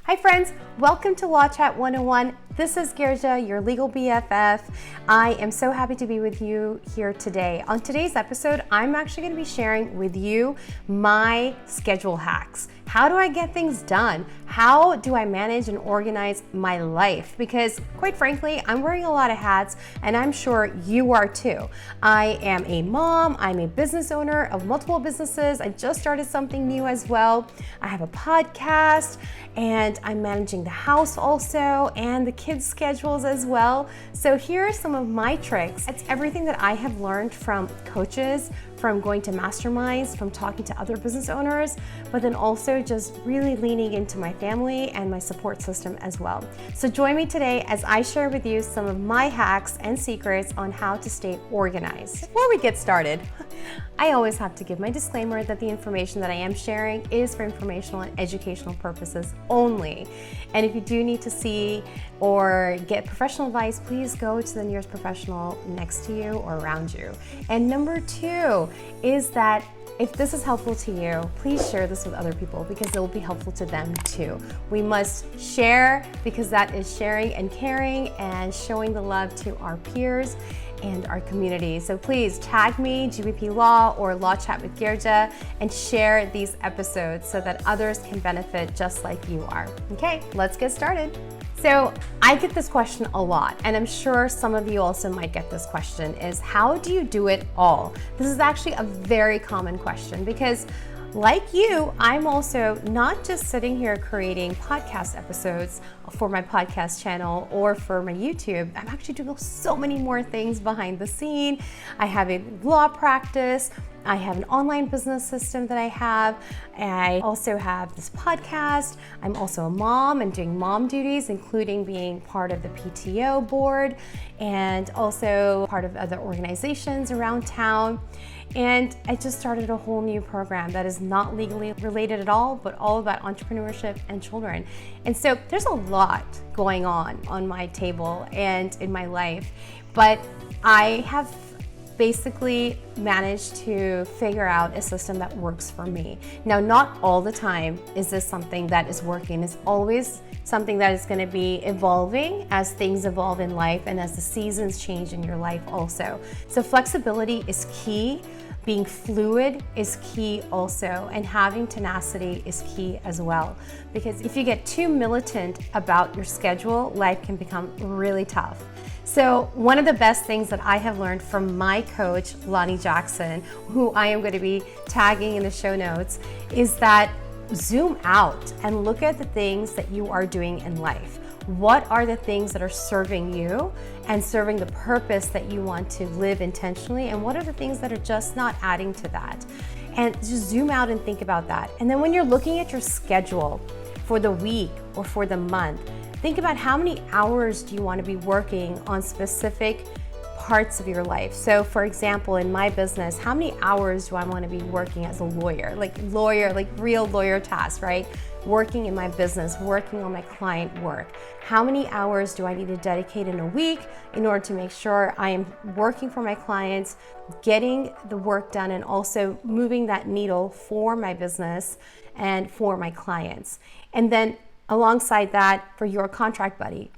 Hi friends, welcome to Law Chat 101. This is Girija, your legal BFF. I am so happy to be with you here today. On today's episode, I'm actually going to be sharing with you my schedule hacks. How do I get things done? How do I manage and organize my life? Because quite frankly, I'm wearing a lot of hats and I'm sure you are too. I am a mom, I'm a business owner of multiple businesses. I just started something new as well. I have a podcast and I'm managing the house also and the kids' schedules as well. So here are some of my tricks. It's everything that I have learned from coaches, from going to masterminds, from talking to other business owners, but then also just really leaning into my family and my support system as well. So join me today as I share with you some of my hacks and secrets on how to stay organized. Before we get started, I always have to give my disclaimer that the information that I am sharing is for informational and educational purposes only. And if you do need to see or get professional advice, please go to the nearest professional next to you or around you. And number two is that if this is helpful to you, please share this with other people because it will be helpful to them too. We must share because that is sharing and caring and showing the love to our peers and our community. So please tag me, GBP Law or Law Chat with Girija, and share these episodes so that others can benefit just like you are. Okay, let's get started. So I get this question a lot, and I'm sure some of you also might get this question, is how do you do it all? This is actually a very common question because like you, I'm also not just sitting here creating podcast episodes for my podcast channel or for my YouTube. I'm actually doing so many more things behind the scene. I have a law practice. I have an online business system that I have. I also have this podcast. I'm also a mom and doing mom duties, including being part of the PTO board and also part of other organizations around town. And I just started a whole new program that is not legally related at all, but all about entrepreneurship and children. And so there's a lot going on my table and in my life, but I have basically managed to figure out a system that works for me. Now, not all the time is this something that is working. It's always something that is going to be evolving as things evolve in life and as the seasons change in your life also. So flexibility is key. Being fluid is key also, and having tenacity is key as well. Because if you get too militant about your schedule, life can become really tough. So one of the best things that I have learned from my coach, Lonnie Jackson, who I am going to be tagging in the show notes, is that zoom out and look at the things that you are doing in life. What are the things that are serving you and serving the purpose that you want to live intentionally? And what are the things that are just not adding to that? And just zoom out and think about that. And then when you're looking at your schedule for the week or for the month, think about how many hours do you want to be working on specific parts of your life. So for example, in my business, how many hours do I want to be working as a lawyer, like real lawyer tasks, right? Working in my business, working on my client work. How many hours do I need to dedicate in a week in order to make sure I am working for my clients, getting the work done, and also moving that needle for my business and for my clients? And then alongside that, for your contract buddy,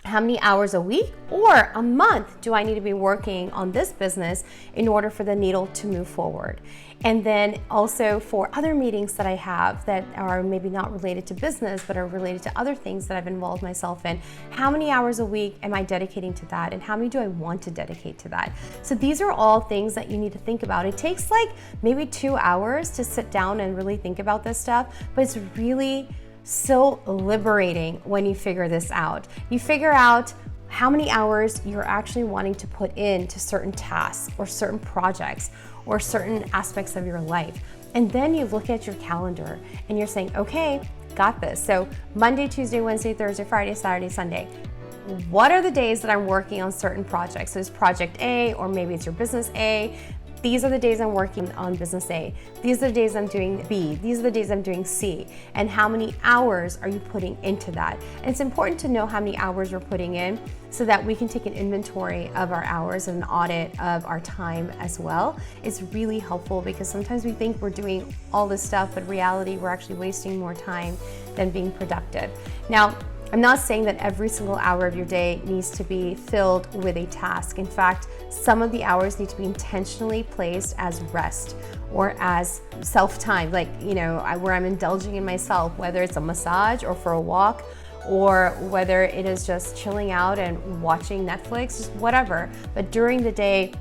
how many hours a week or a month do I need to be working on this business in order for the needle to move forward? And then also for other meetings that I have that are maybe not related to business, but are related to other things that I've involved myself in, how many hours a week am I dedicating to that? And how many do I want to dedicate to that? So these are all things that you need to think about. It takes like maybe 2 hours to sit down and really think about this stuff, but it's really so liberating when you figure this out. You figure out how many hours you're actually wanting to put into certain tasks or certain projects or certain aspects of your life. And then you look at your calendar and you're saying, okay, got this. So Monday, Tuesday, Wednesday, Thursday, Friday, Saturday, Sunday. What are the days that I'm working on certain projects? So it's project A, or maybe it's your business A. These are the days I'm working on business A. These are the days I'm doing B. These are the days I'm doing C. And how many hours are you putting into that? And it's important to know how many hours you're putting in so that we can take an inventory of our hours and an audit of our time as well. It's really helpful because sometimes we think we're doing all this stuff, but in reality, we're actually wasting more time than being productive. Now, I'm not saying that every single hour of your day needs to be filled with a task. In fact, some of the hours need to be intentionally placed as rest or as self-time, like, where I'm indulging in myself, whether it's a massage or for a walk, or whether it is just chilling out and watching Netflix, just whatever. But during the day,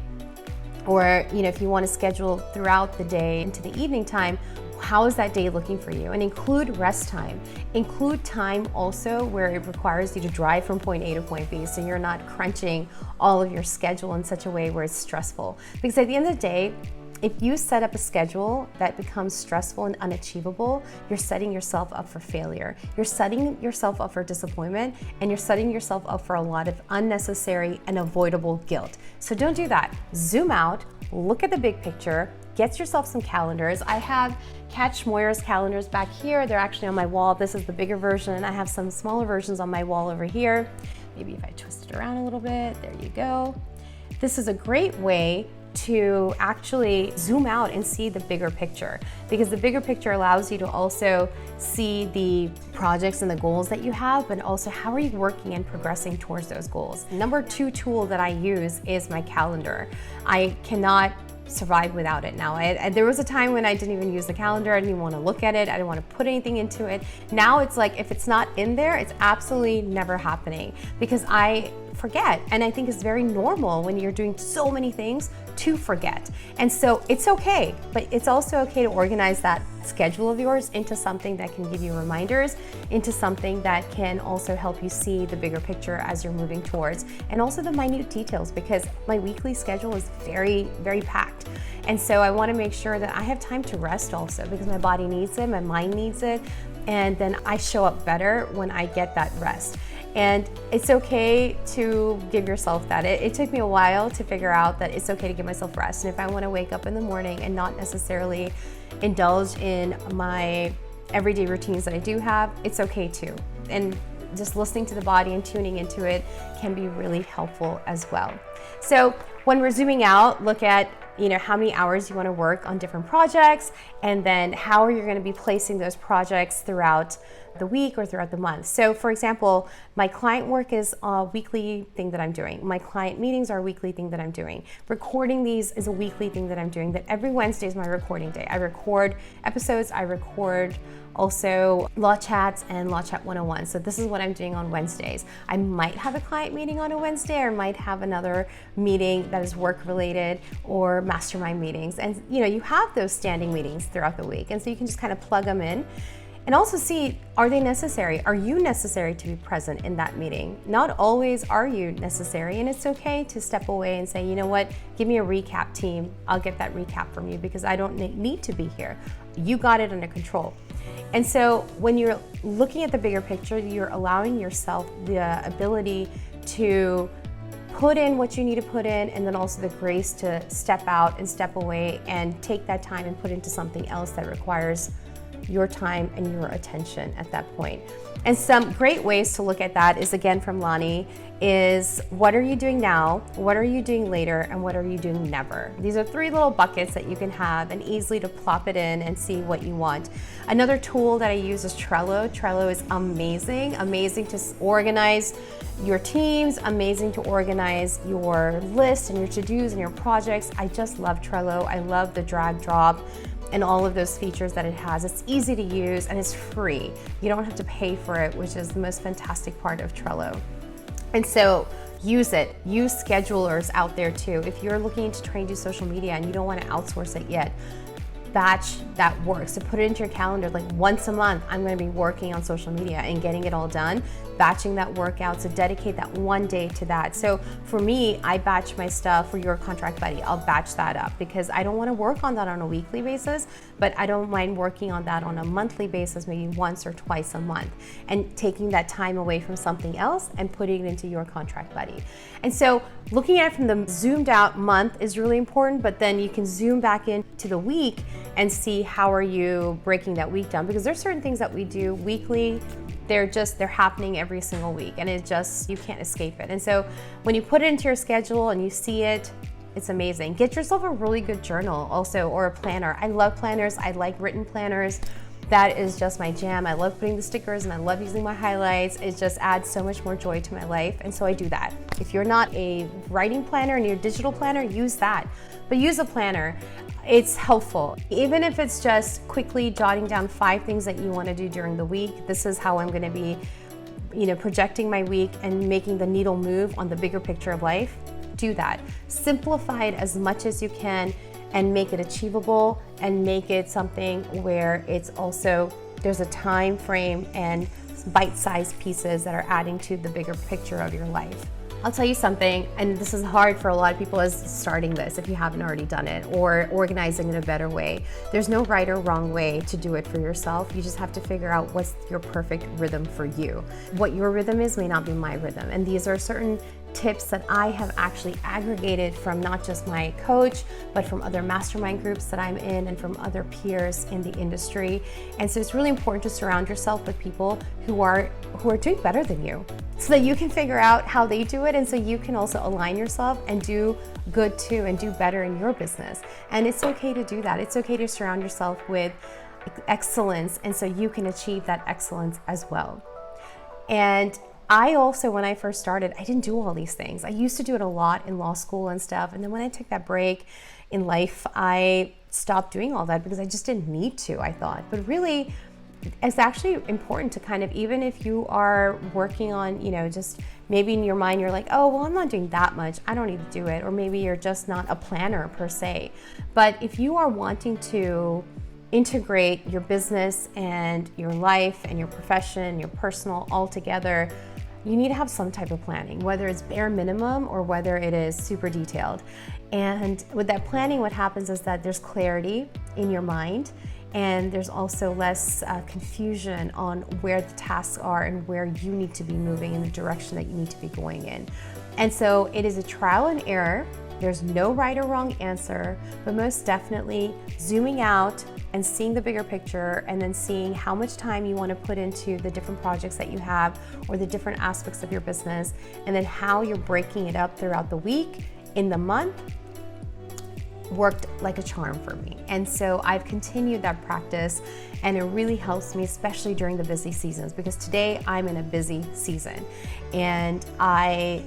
or if you want to schedule throughout the day into the evening time, how is that day looking for you? And include rest time. Include time also where it requires you to drive from point A to point B, so you're not crunching all of your schedule in such a way where it's stressful. Because at the end of the day, if you set up a schedule that becomes stressful and unachievable, you're setting yourself up for failure. You're setting yourself up for disappointment, and you're setting yourself up for a lot of unnecessary and avoidable guilt. So don't do that. Zoom out, look at the big picture, get yourself some calendars. I have Kat Schmoyer's calendars back here. They're actually on my wall. This is the bigger version. I have some smaller versions on my wall over here. Maybe if I twist it around a little bit, there you go. This is a great way to actually zoom out and see the bigger picture, because the bigger picture allows you to also see the projects and the goals that you have, but also how are you working and progressing towards those goals. Number 2 tool that I use is my calendar. I cannot survive without it now. There was a time when I didn't even use the calendar. I didn't even want to look at it. I didn't want to put anything into it. Now it's like, if it's not in there, it's absolutely never happening, because I forget. And I think it's very normal when you're doing so many things to forget. And so it's okay, but it's also okay to organize that schedule of yours into something that can give you reminders, into something that can also help you see the bigger picture as you're moving towards, and also the minute details, because my weekly schedule is very, very packed. And so I want to make sure that I have time to rest also, because my body needs it, my mind needs it, and then I show up better when I get that rest. And it's okay to give yourself that. It took me a while to figure out that it's okay to give myself rest. And if I want to wake up in the morning and not necessarily indulge in my everyday routines that I do have, it's okay too. And just listening to the body and tuning into it can be really helpful as well. So when we're zooming out, look at how many hours you want to work on different projects, and then how are you going to be placing those projects throughout the week or throughout the month. So for example, my client work is a weekly thing that I'm doing. My client meetings are a weekly thing that I'm doing. Recording these is a weekly thing that I'm doing, that every Wednesday is my recording day. I record episodes, I record also Law Chats and Law Chat 101. So this is what I'm doing on Wednesdays. I might have a client meeting on a Wednesday, or might have another meeting that is work related, or mastermind meetings. And you have those standing meetings throughout the week. And so you can just kind of plug them in. And also see, are they necessary? Are you necessary to be present in that meeting? Not always are you necessary, and it's okay to step away and say, you know what, give me a recap team. I'll get that recap from you, because I don't need to be here. You got it under control. And so when you're looking at the bigger picture, you're allowing yourself the ability to put in what you need to put in, and then also the grace to step out and step away and take that time and put into something else that requires your time and your attention at that point. And some great ways to look at that is, again, from Lonnie, is what are you doing now, what are you doing later, and what are you doing never? These are 3 little buckets that you can have, and easily to plop it in and see what you want. Another tool that I use is Trello. Trello is amazing to organize your teams, amazing to organize your list and your to-dos and your projects. I just love Trello. I love the drag drop and all of those features that it has. It's easy to use and it's free. You don't have to pay for it, which is the most fantastic part of Trello. And so use it. Use schedulers out there too. If you're looking to try and do social media and you don't want to outsource it yet, batch that work. So put it into your calendar, like once a month, I'm going to be working on social media and getting it all done, batching that work out. So dedicate that one day to that. So for me, I batch my stuff. For your contract buddy, I'll batch that up, because I don't want to work on that on a weekly basis, but I don't mind working on that on a monthly basis, maybe once or twice a month, and taking that time away from something else and putting it into your contract buddy. And so looking at it from the zoomed out month is really important, but then you can zoom back into the week and see how are you breaking that week down, because there's certain things that we do weekly, they're happening every single week, and you can't escape it. And so when you put it into your schedule and you see it, it's amazing. Get yourself a really good journal also, or a planner. I love planners. I like written planners. that is just my jam. I love putting the stickers and I love using my highlights. It just adds so much more joy to my life, and so I do that. If you're not a writing planner and you're a digital planner, use that. But use a planner. It's helpful. Even if it's just quickly jotting down 5 things that you want to do during the week. This is how I'm going to be, projecting my week and making the needle move on the bigger picture of life. Do that. Simplify it as much as you can and make it achievable, and make it something where it's also, there's a time frame and bite-sized pieces that are adding to the bigger picture of your life. I'll tell you something, and this is hard for a lot of people, is starting this if you haven't already done it, or organizing in a better way. There's no right or wrong way to do it for yourself. You just have to figure out what's your perfect rhythm for you. What your rhythm is may not be my rhythm, and these are certain tips that I have actually aggregated from not just my coach, but from other mastermind groups that I'm in and from other peers in the industry. And so it's really important to surround yourself with people who are doing better than you, so that you can figure out how they do it, and so you can also align yourself and do good too and do better in your business. And it's okay to do that. It's okay to surround yourself with excellence, and so you can achieve that excellence as well. And I also, when I first started, I didn't do all these things. I used to do it a lot in law school and stuff. And then when I took that break in life, I stopped doing all that because I just didn't need to, I thought. But really, it's actually important to kind of, even if you are working on, just maybe in your mind, you're like, oh, well, I'm not doing that much. I don't need to do it. Or maybe you're just not a planner per se. But if you are wanting to integrate your business and your life and your profession, your personal all together, you need to have some type of planning, whether it's bare minimum or whether it is super detailed. And with that planning, what happens is that there's clarity in your mind, and there's also less confusion on where the tasks are and where you need to be moving in the direction that you need to be going in. And so it is a trial and error. There's no right or wrong answer, but most definitely zooming out and seeing the bigger picture, and then seeing how much time you want to put into the different projects that you have or the different aspects of your business, and then how you're breaking it up throughout the week, in the month, worked like a charm for me. And so I've continued that practice, and it really helps me, especially during the busy seasons, because today I'm in a busy season and I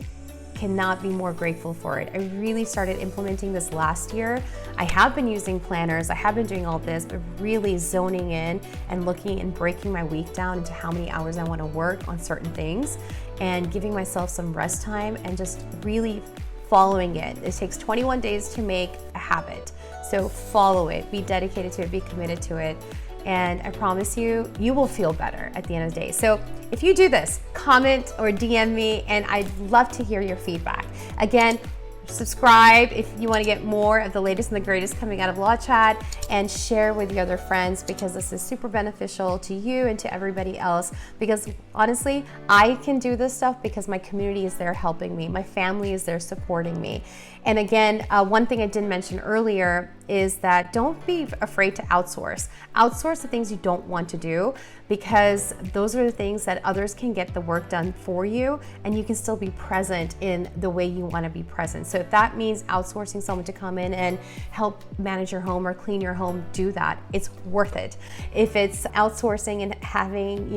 cannot be more grateful for it. I really started implementing this last year. I have been using planners, I have been doing all this, but really zoning in and looking and breaking my week down into how many hours I want to work on certain things, and giving myself some rest time and just really following it. It takes 21 days to make a habit. So follow it, be dedicated to it, be committed to it. And I promise you, you will feel better at the end of the day. So if you do this, comment or DM me, and I'd love to hear your feedback. Again, subscribe if you want to get more of the latest and the greatest coming out of Law Chat, and share with your other friends, because this is super beneficial to you and to everybody else. Because honestly, I can do this stuff because my community is there helping me. My family is there supporting me. And again, one thing I didn't mention earlier is that don't be afraid to outsource. Outsource the things you don't want to do, because those are the things that others can get the work done for you, and you can still be present in the way you want to be present. So if that means outsourcing someone to come in and help manage your home or clean your home, do that. It's worth it. If it's outsourcing and having,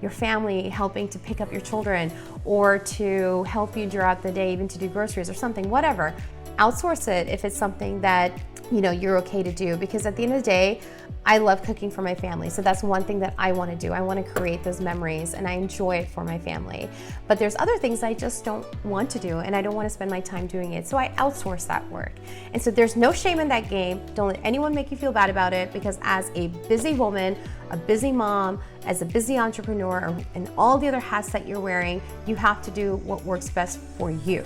your family helping to pick up your children, or to help you throughout the day, even to do groceries or something, whatever, outsource it if it's something that you're okay to do. Because at the end of the day, I love cooking for my family. So that's one thing that I want to do. I want to create those memories, and I enjoy it for my family. But there's other things I just don't want to do, and I don't want to spend my time doing it. So I outsource that work. And so there's no shame in that game. Don't let anyone make you feel bad about it, because as a busy woman, a busy mom, as a busy entrepreneur, and all the other hats that you're wearing, you have to do what works best for you.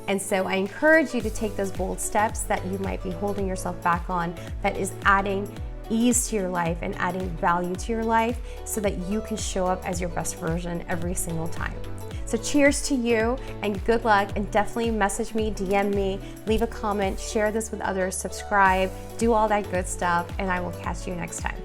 And so I encourage you to take those bold steps that you might be holding yourself back on, that is adding ease to your life and adding value to your life, so that you can show up as your best version every single time. So cheers to you, and good luck, and definitely message me, DM me, leave a comment, share this with others, subscribe, do all that good stuff, and I will catch you next time.